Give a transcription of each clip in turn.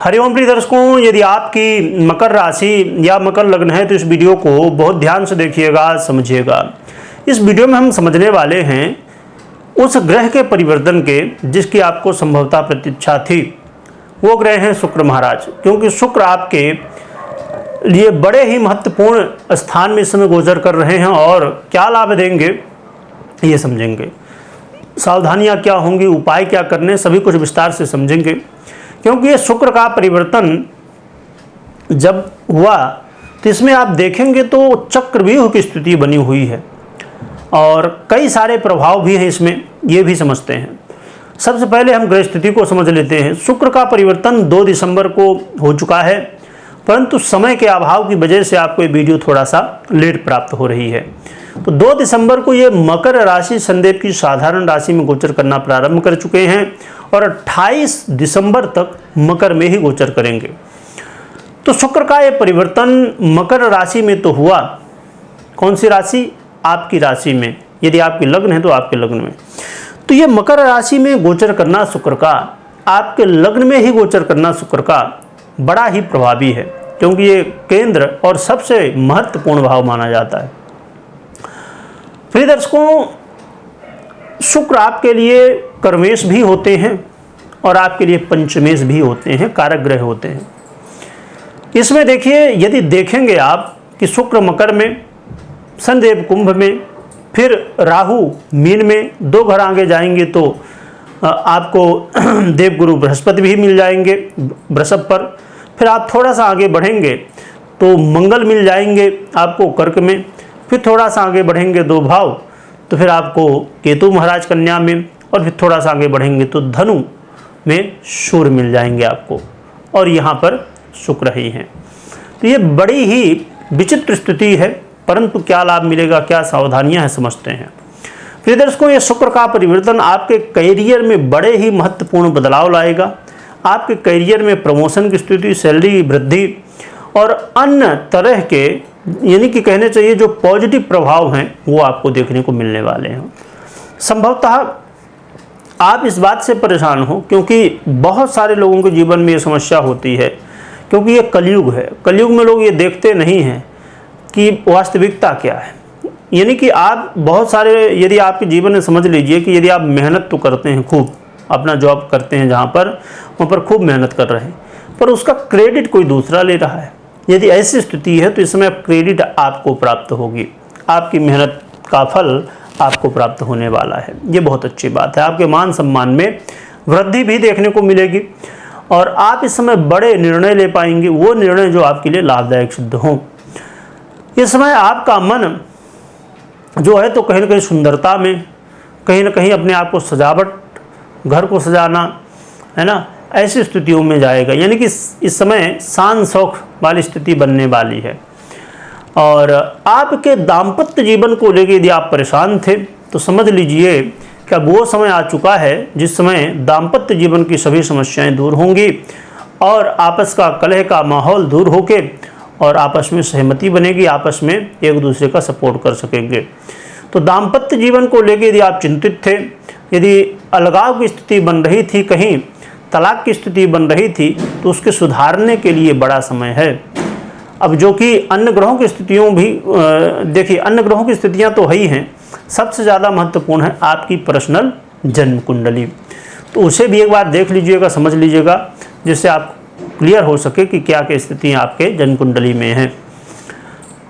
हरिओम प्रिय दर्शकों, यदि आपकी मकर राशि या मकर लग्न है तो इस वीडियो को बहुत ध्यान से देखिएगा, समझिएगा। इस वीडियो में हम समझने वाले हैं उस ग्रह के परिवर्तन के जिसकी आपको संभवतः प्रतीक्षा थी। वो ग्रह हैं शुक्र महाराज, क्योंकि शुक्र आपके लिए बड़े ही महत्वपूर्ण स्थान में इस समय गोचर कर रहे हैं और क्या लाभ देंगे ये समझेंगे। सावधानियां क्या होंगी, उपाय क्या करने, सभी कुछ विस्तार से समझेंगे। क्योंकि ये शुक्र का परिवर्तन जब हुआ तो इसमें आप देखेंगे तो चक्रव्यूह की स्थिति बनी हुई है और कई सारे प्रभाव भी हैं इसमें, ये भी समझते हैं। सबसे पहले हम ग्रह स्थिति को समझ लेते हैं। शुक्र का परिवर्तन 2 दिसंबर को हो चुका है, परंतु समय के अभाव की वजह से आपको ये वीडियो थोड़ा सा लेट प्राप्त हो रही है। तो 2 दिसंबर को ये मकर राशि शनिदेव की साधारण राशि में गोचर करना प्रारंभ कर चुके हैं और 28 दिसंबर तक मकर में ही गोचर करेंगे। तो शुक्र का ये परिवर्तन मकर राशि में तो हुआ। कौन सी राशि? आपकी राशि में। यदि आपके लग्न है तो आपके लग्न में। तो ये मकर राशि में गोचर करना शुक्र का, आपके लग्न में ही गोचर करना शुक्र का बड़ा ही प्रभावी है, क्योंकि ये केंद्र और सबसे महत्वपूर्ण भाव माना जाता है। प्रिय दर्शकों, शुक्र आपके लिए कर्मेश भी होते हैं और आपके लिए पंचमेश भी होते हैं, कारक ग्रह होते हैं। इसमें देखिए, यदि देखेंगे आप कि शुक्र मकर में, शनिदेव कुंभ में, फिर राहु मीन में, 2 घर आगे जाएंगे तो आपको देवगुरु बृहस्पति भी मिल जाएंगे वृषभ पर। फिर आप थोड़ा सा आगे बढ़ेंगे तो मंगल मिल जाएंगे आपको कर्क में। फिर थोड़ा सा आगे बढ़ेंगे 2 भाव तो फिर आपको केतु महाराज कन्या में, और फिर थोड़ा सा आगे बढ़ेंगे तो धनु में सूर्य मिल जाएंगे आपको, और यहाँ पर शुक्र ही हैं। तो ये बड़ी ही विचित्र स्थिति है, परंतु क्या लाभ मिलेगा, क्या सावधानियां हैं, समझते हैं। प्रिय दर्शकों, ये शुक्र का परिवर्तन आपके करियर में बड़े ही महत्वपूर्ण बदलाव लाएगा। आपके करियर में प्रमोशन की स्थिति, सैलरी वृद्धि और अन्य तरह के, यानी कि कहने चाहिए जो पॉजिटिव प्रभाव हैं वो आपको देखने को मिलने वाले हैं। संभवतः आप इस बात से परेशान हो, क्योंकि बहुत सारे लोगों के जीवन में ये समस्या होती है, क्योंकि ये कलयुग है। कलयुग में लोग ये देखते नहीं हैं कि वास्तविकता क्या है। यानी कि आप बहुत सारे, यदि आपके जीवन में समझ लीजिए कि यदि आप मेहनत तो करते हैं, खूब अपना जॉब करते हैं जहाँ पर, वहाँ पर खूब मेहनत कर रहे हैं, पर उसका क्रेडिट कोई दूसरा ले रहा है। यदि ऐसी स्थिति है तो इस समय क्रेडिट आपको प्राप्त होगी, आपकी मेहनत का फल आपको प्राप्त होने वाला है। ये बहुत अच्छी बात है। आपके मान सम्मान में वृद्धि भी देखने को मिलेगी और आप इस समय बड़े निर्णय ले पाएंगे, वो निर्णय जो आपके लिए लाभदायक सिद्ध हों। इस समय आपका मन जो है तो कहीं न कहीं सुंदरता में, कहीं न कहीं अपने आप को सजावट, घर को सजाना, है ना, ऐसी स्थितियों में जाएगा। यानी कि इस समय शान शौक वाली स्थिति बनने वाली है। और आपके दाम्पत्य जीवन को लेकर यदि आप परेशान थे तो समझ लीजिए कि अब वो समय आ चुका है जिस समय दाम्पत्य जीवन की सभी समस्याएं दूर होंगी और आपस का कलह का माहौल दूर होके और आपस में सहमति बनेगी, आपस में एक दूसरे का सपोर्ट कर सकेंगे। तो दाम्पत्य जीवन को लेकर यदि आप चिंतित थे, यदि अलगाव की स्थिति बन रही थी, कहीं तलाक की स्थिति बन रही थी, तो उसके सुधारने के लिए बड़ा समय है। अब जो कि अन्य ग्रहों की स्थितियों भी देखिए, अन्य ग्रहों की स्थितियां तो है ही हैं, सबसे ज़्यादा महत्वपूर्ण है आपकी पर्सनल जन्म कुंडली। तो उसे भी एक बार देख लीजिएगा, समझ लीजिएगा, जिससे आप क्लियर हो सके कि क्या क्या स्थितियाँ आपके जन्म कुंडली में हैं।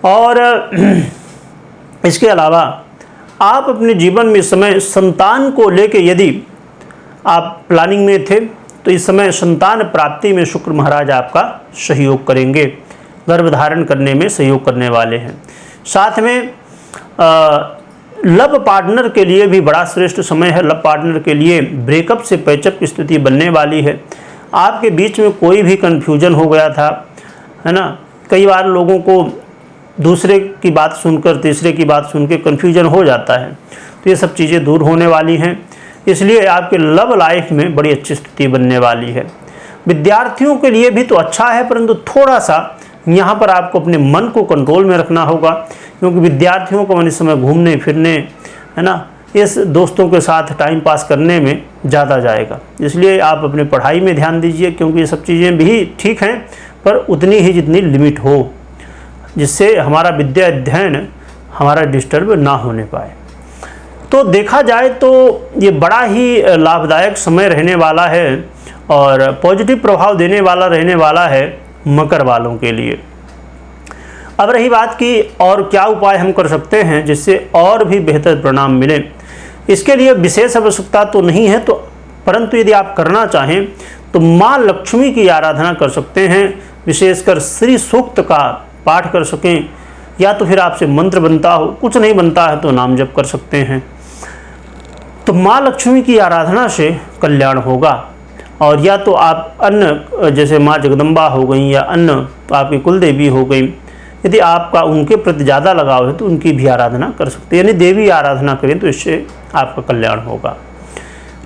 और इसके अलावा आप अपने जीवन में इस समय संतान को लेके यदि आप प्लानिंग में थे तो इस समय संतान प्राप्ति में शुक्र महाराज आपका सहयोग करेंगे, गर्भधारण करने में सहयोग करने वाले हैं। साथ में लव पार्टनर के लिए भी बड़ा श्रेष्ठ समय है। लव पार्टनर के लिए ब्रेकअप से पैचअप की स्थिति बनने वाली है। आपके बीच में कोई भी कन्फ्यूजन हो गया था, है ना, कई बार लोगों को दूसरे की बात सुनकर तीसरे की बात सुनकर कन्फ्यूजन हो जाता है, तो ये सब चीज़ें दूर होने वाली हैं। इसलिए आपके लव लाइफ में बड़ी अच्छी स्थिति बनने वाली है। विद्यार्थियों के लिए भी तो अच्छा है, परंतु थोड़ा सा यहाँ पर आपको अपने मन को कंट्रोल में रखना होगा, क्योंकि विद्यार्थियों को इस समय घूमने फिरने, है ना, इस दोस्तों के साथ टाइम पास करने में ज़्यादा जाएगा। इसलिए आप अपने पढ़ाई में ध्यान दीजिए, क्योंकि ये सब चीज़ें भी ठीक हैं पर उतनी ही जितनी लिमिट हो, जिससे हमारा विद्या अध्ययन हमारा डिस्टर्ब ना होने पाए। तो देखा जाए तो ये बड़ा ही लाभदायक समय रहने वाला है और पॉजिटिव प्रभाव देने वाला रहने वाला है मकर वालों के लिए। अब रही बात कि और क्या उपाय हम कर सकते हैं जिससे और भी बेहतर परिणाम मिले। इसके लिए विशेष आवश्यकता तो नहीं है, तो परंतु यदि आप करना चाहें तो माँ लक्ष्मी की आराधना कर सकते हैं, विशेषकर श्री सूक्त का पाठ कर सकें, या तो फिर आपसे मंत्र बनता हो, कुछ नहीं बनता है तो नाम जप कर सकते हैं। तो माँ लक्ष्मी की आराधना से कल्याण होगा। और या तो आप अन्य जैसे माँ जगदम्बा हो गई या अन्य आपकी कुल देवी हो गई, यदि आपका उनके प्रति ज़्यादा लगाव है तो उनकी भी आराधना कर सकते हैं, यानी देवी आराधना करें तो इससे आपका कल्याण होगा।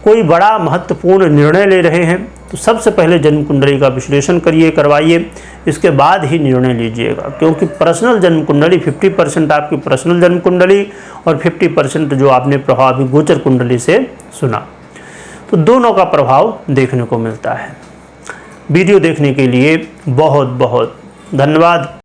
कोई बड़ा महत्वपूर्ण निर्णय ले रहे हैं तो सबसे पहले जन्म कुंडली का विश्लेषण करवाइए, इसके बाद ही निर्णय लीजिएगा, क्योंकि पर्सनल जन्म कुंडली 50% आपकी पर्सनल जन्म कुंडली और 50% जो आपने प्रभाव गोचर कुंडली से सुना, तो दोनों का प्रभाव देखने को मिलता है। वीडियो देखने के लिए बहुत बहुत धन्यवाद।